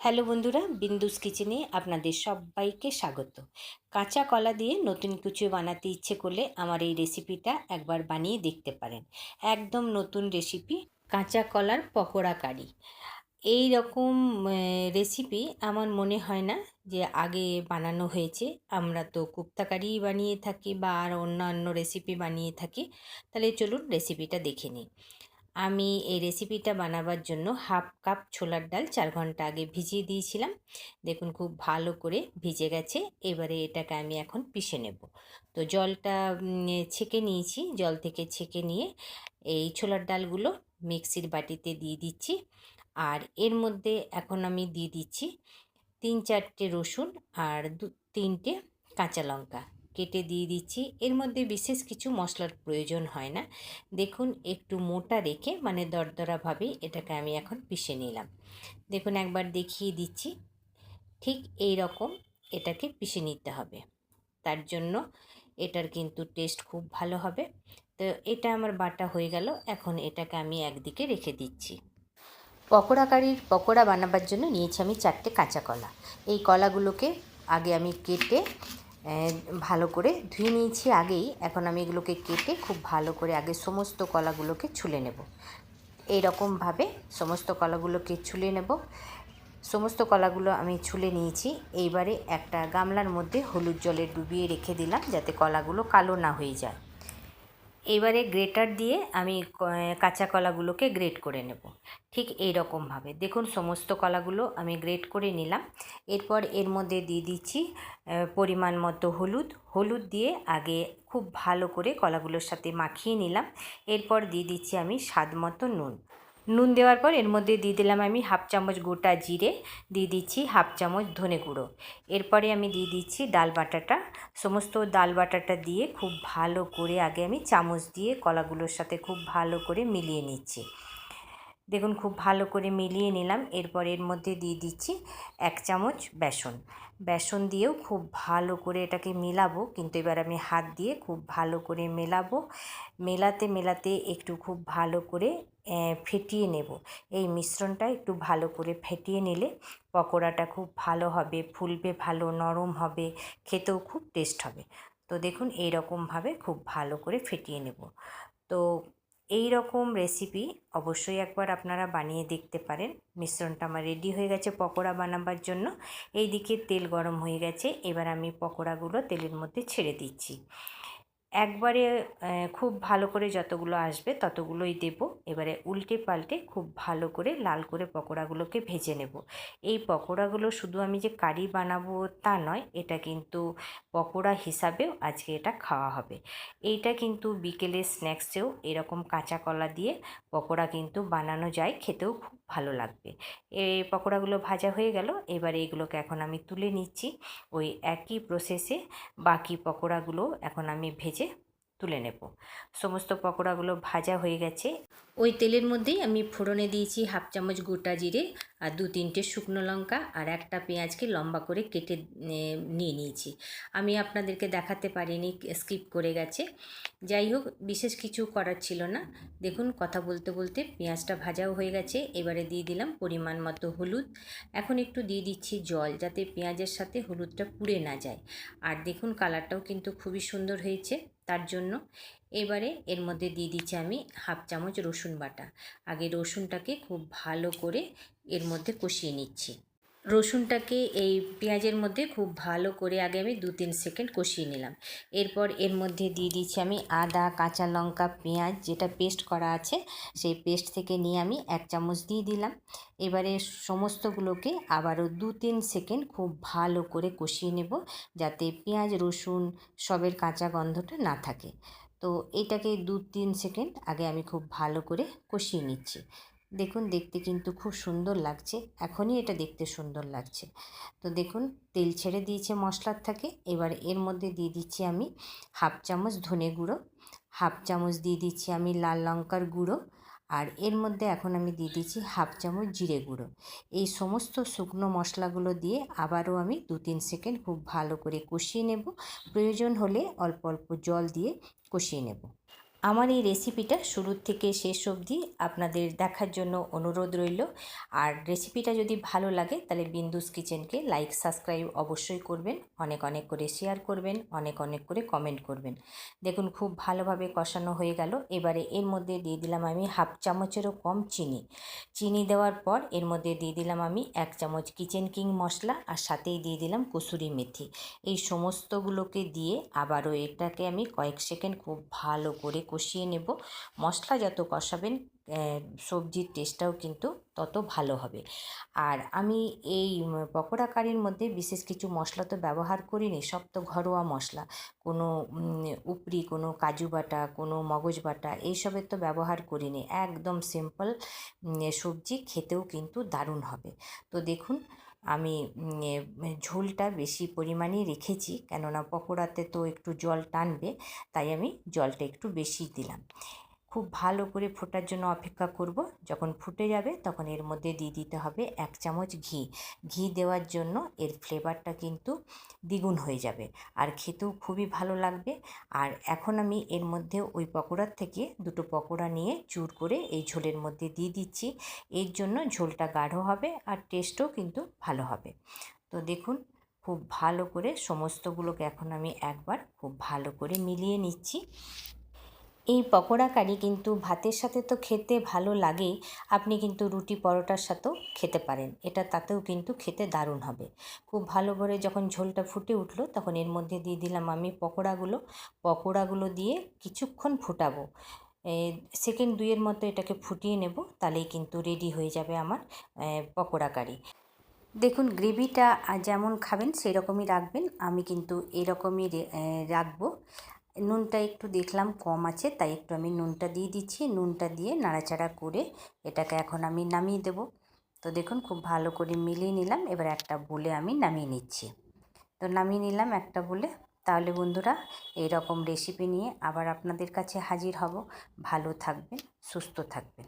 Hello বন্ধুরা, বিন্দুস কিচেনে আপনাদের সবাইকে স্বাগত। কাঁচা কলা দিয়ে নতুন কিছু বানাতে ইচ্ছে করলে আমার এই রেসিপিটা একবার বানিয়ে দেখতে পারেন। একদম নতুন রেসিপি, কাঁচা কলার পকোড়া কারি। এই রকম রেসিপি আমার মনে হয় না যে আগে বানানো হয়েছে। আমরা তো কুপ্তা কারি বানিয়ে থাকি বা আর অন্যান্য রেসিপি বানিয়ে থাকি। তাহলে চলুন রেসিপিটা দেখে নিই। আমি এই রেসিপিটা বানাবার জন্য হাফ কাপ ছোলার ডাল 4 ঘন্টা আগে ভিজিয়ে দিয়েছিলাম। দেখুন খুব ভালো করে ভিজে গেছে। এবারে এটাকে আমি এখন পিষে নেব। তো জলটা ছেঁকে নিয়েছি। জল থেকে ছেঁকে নিয়ে এই ছোলার ডালগুলো মিক্সির বাটিতে দিয়ে দিচ্ছি। আর এর মধ্যে এখন আমি দিয়ে দিচ্ছি 3-4টে রসুন আর 3টে কাঁচা লঙ্কা কেটে দিয়ে দিচ্ছি। এর মধ্যে বিশেষ কিছু মশলার প্রয়োজন হয় না। দেখুন একটু মোটা রেখে মানে দরদরাভাবে এটাকে আমি এখন পিষে নিলাম। দেখুন একবার দেখিয়ে দিচ্ছি, ঠিক এই রকম এটাকে পিষে নিতে হবে। তার জন্য এটার কিন্তু টেস্ট খুব ভালো হবে। তো এটা আমার বাটা হয়ে গেল। এখন এটাকে আমি একদিকে রেখে দিচ্ছি। পকোড়া কারির পকোড়া বানাবার জন্য নিয়েছি আমি 4টে কাঁচা কলা। এই কলাগুলোকে আগে আমি কেটে ভালো করে ধুয়ে নিয়েছি আগেই। এখন আমি এগুলোকে কেটে খুব ভালো করে আগে সমস্ত কলাগুলোকে ছুলে নেব। এই রকমভাবে সমস্ত কলাগুলোকে ছুলে নেব। সমস্ত কলাগুলো আমি ছুলে নিয়েছি। এইবারে একটা গামলার মধ্যে হলুদ জলে ডুবিয়ে রেখে দিলাম যাতে কলাগুলো কালো না হয়ে যায়। এবারে গ্রেটার দিয়ে আমি কাঁচা কলাগুলোকে গ্রেট করে নেব। ঠিক এই রকমভাবে দেখুন সমস্ত কলাগুলো আমি গ্রেট করে নিলাম। এরপর এর মধ্যে দিয়ে দিচ্ছি পরিমাণ মতো হলুদ দিয়ে আগে খুব ভালো করে কলাগুলোর সাথে মাখিয়ে নিলাম। এরপর দিয়ে দিচ্ছি আমি স্বাদ মতো নুন দেওয়ার পর এর মধ্যে দিয়ে দিলাম আমি হাফ চামচ গোটা জিরে, দিয়ে দিচ্ছি হাফ চামচ ধনে গুঁড়ো। এরপরে আমি দিয়ে দিচ্ছি ডাল বাটাটা। সমস্ত ডাল বাটাটা দিয়ে খুব ভালো করে আগে আমি চামচ দিয়ে কলাগুলোর সাথে খুব ভালো করে মিলিয়ে নিচ্ছি। দেখুন খুব ভালো করে মিলিয়ে নিলাম। এরপর এর মধ্যে দিয়ে দিচ্ছি 1 চামচ বেসন দিয়েও খুব ভালো করে এটাকে মেলাবো, কিন্তু এবার আমি হাত দিয়ে খুব ভালো করে মেলাবো। মেলাতে একটু খুব ভালো করে ফেটিয়ে নেব। এই মিশ্রণটা একটু ভালো করে ফেটিয়ে নিলে পকোড়াটা খুব ভালো হবে, ফুলবে ভালো, নরম হবে, খেতেও খুব টেস্ট হবে। তো দেখুন এই রকমভাবে খুব ভালো করে ফেটিয়ে নেব। তো এই রকম রেসিপি অবশ্যই একবার আপনারা বানিয়ে দেখতে পারেন। মিশ্রণটা আমার রেডি হয়ে গেছে পকোড়া বানাবার জন্য। এই দিকে তেল গরম হয়ে গেছে। এবার আমি পকোড়াগুলো তেলের মধ্যে ছেড়ে দিচ্ছি। একবারে খুব ভালো করে যতগুলো আসবে ততগুলোই দেব। এবারে উল্টে পাল্টে খুব ভালো করে লাল করে পকোড়াগুলোকে ভেজে নেব। এই পকোড়াগুলো শুধু আমি যে কারি বানাবো তা নয়, এটা কিন্তু পকোড়া হিসাবেও আজকে এটা খাওয়া হবে। এইটা কিন্তু বিকেলের স্ন্যাক্সেও এরকম কাঁচা কলা দিয়ে পকোড়া কিন্তু বানানো যায়, খেতেও খুব ভালো লাগবে। এই পকোড়াগুলো ভাজা হয়ে গেল। এবারে এগুলোকে এখন আমি তুলে নিচ্ছি। ওই একই প্রসেসে বাকি পকোড়াগুলো এখন আমি ভেজে তুলে নেব। সমস্ত পকোড়াগুলো ভাজা হয়ে গেছে। ওই তেলের মধ্যেই আমি ফোড়নে দিয়েছি হাফ চামচ গোটা জিরে আর 2-3টে শুকনো লঙ্কা আর একটা পেঁয়াজকে লম্বা করে কেটে নিয়ে নিয়েছি। আমি আপনাদেরকে দেখাতে পারিনি, স্কিপ করে গেছে। যাই হোক, বিশেষ কিছু করার ছিল না। দেখুন কথা বলতে বলতে পেঁয়াজটা ভাজাও হয়ে গেছে। এবারে দিয়ে দিলাম পরিমাণ মতো হলুদ। এখন একটু দিয়ে দিচ্ছি জল, যাতে পেঁয়াজের সাথে হলুদটা পুড়ে না যায়। আর দেখুন কালারটাও কিন্তু খুবই সুন্দর হয়েছে। তার জন্য এবারে এর মধ্যে দিয়ে দিচ্ছি আমি হাফ চামচ রসুন বাটা। আগে রসুনটাকে খুব ভালো করে এর মধ্যে কষিয়ে নিচ্ছি। রসুনটাকে এই পেঁয়াজের মধ্যে খুব ভালো করে আগে আমি 2-3 সেকেন্ড কষিয়ে নিলাম। এরপর এর মধ্যে দিয়ে দিচ্ছি আমি আদা, কাঁচা লঙ্কা, পেঁয়াজ যেটা পেস্ট করা আছে সেই পেস্ট থেকে নিয়ে আমি 1 চামচ দিয়ে দিলাম। এবারে সমস্তগুলোকে আবারও 2-3 সেকেন্ড খুব ভালো করে কষিয়ে নেব, যাতে পেঁয়াজ রসুন সবের কাঁচা গন্ধটা না থাকে। তো এটাকে 2-3 সেকেন্ড আগে আমি খুব ভালো করে কষিয়ে নিচ্ছি। দেখুন দেখতে কিন্তু খুব সুন্দর লাগছে, এখনই এটা দেখতে সুন্দর লাগছে। তো দেখুন তেল ছেড়ে দিয়েছে মশলার থেকে। এবার এর মধ্যে দিয়ে দিচ্ছি আমি হাফ চামচ ধনে গুঁড়ো, হাফ চামচ দিয়ে দিচ্ছি আমি লাল লঙ্কার গুঁড়ো, আর এর মধ্যে এখন আমি দিয়ে দিচ্ছি হাফ চামচ জিরে গুঁড়ো। এই সমস্ত শুকনো মশলাগুলো দিয়ে আবারও আমি 2-3 সেকেন্ড খুব ভালো করে কষিয়ে নেব। প্রয়োজন হলে অল্প অল্প জল দিয়ে কষিয়ে নেব। আমার এই রেসিপিটা শুরু থেকে শেষ অবধি আপনাদের দেখার জন্য অনুরোধ রইল। আর রেসিপিটা যদি ভালো লাগে তাহলে বিন্দুস কিচেনকে লাইক সাবস্ক্রাইব অবশ্যই করবেন, অনেক অনেক করে শেয়ার করবেন, অনেক অনেক করে কমেন্ট করবেন। দেখুন খুব ভালোভাবে কষানো হয়ে গেল। এবারে এর মধ্যে দিয়ে দিলাম আমি হাফ চামচেরও কম চিনি। চিনি দেওয়ার পর এর মধ্যে দিয়ে দিলাম আমি 1 চামচ কিচেন কিং মশলা, আর সাথেই দিয়ে দিলাম কসুরি মেথি। এই সমস্তগুলোকে দিয়ে আবারও এটাকে আমি কয়েক সেকেন্ড খুব ভালো করে কষিয়ে নেব। মশলা যত কষাবেন সবজির টেস্টটাও কিন্তু তত ভালো হবে। আর আমি এই পকোড়া কারির মধ্যে বিশেষ কিছু মশলা তো ব্যবহার করিনি, সব তো ঘরোয়া মশলা। কোনো উপরি কোনো কাজু বাটা, কোনো মগজ বাটা এইসবের তো ব্যবহার করিনি। একদম সিম্পল সবজি, খেতেও কিন্তু দারুণ হবে। তো দেখুন আমি ঝোলটা বেশি পরিমাণেই রেখেছি, কেননা পকোড়াতে তো একটু জল টানবে, তাই আমি জলটা একটু বেশি দিলাম। খুব ভালো করে ফোটার জন্য অপেক্ষা করব। যখন ফুটে যাবে তখন এর মধ্যে দিয়ে দিতে হবে 1 চামচ ঘি। ঘি দেওয়ার জন্য এর ফ্লেভারটা কিন্তু দ্বিগুণ হয়ে যাবে, আর খেতেও খুবই ভালো লাগবে। আর এখন আমি এর মধ্যে ওই পকোড়ার থেকে দুটো পকোড়া নিয়ে চুর করে এই ঝোলের মধ্যে দিয়ে দিচ্ছি। এর জন্য ঝোলটা গাঢ় হবে আর টেস্টও কিন্তু ভালো হবে। তো দেখুন খুব ভালো করে সমস্তগুলোকে এখন আমি একবার খুব ভালো করে মিলিয়ে নিচ্ছি। এই পকোড়া কারি কিন্তু ভাতের সাথে তো খেতে ভালো লাগেই, আপনি কিন্তু রুটি পরোটার সাথেও খেতে পারেন, এটা তাতেও কিন্তু খেতে দারুণ হবে। খুব ভালো করে যখন ঝোলটা ফুটে উঠলো তখন এর মধ্যে দিয়ে দিলাম আমি পকোড়াগুলো দিয়ে কিছুক্ষণ ফুটাবো। সেকেন্ড 2 এর মতো এটাকে ফুটিয়ে নেব, তাহলেই কিন্তু রেডি হয়ে যাবে আমার পকোড়া কারি। দেখুন গ্রেভিটা যেমন খাবেন সেই রকমই রাখবেন, আমি কিন্তু এরকমই রাখবো। নুনটা একটু দেখলাম কম আছে, তাই একটু আমি নুনটা দিয়ে দিচ্ছি। নুনটা দিয়ে নাড়াচাড়া করে এটাকে এখন আমি নামিয়ে দেব। তো দেখুন খুব ভালো করে মিলিয়ে নিলাম। এবার একটা বলে আমি নামিয়ে নিচ্ছি। তো নামিয়ে নিলাম একটা বলে। তাহলে বন্ধুরা এই রকম রেসিপি নিয়ে আবার আপনাদের কাছে হাজির হব। ভালো থাকবেন, সুস্থ থাকবেন।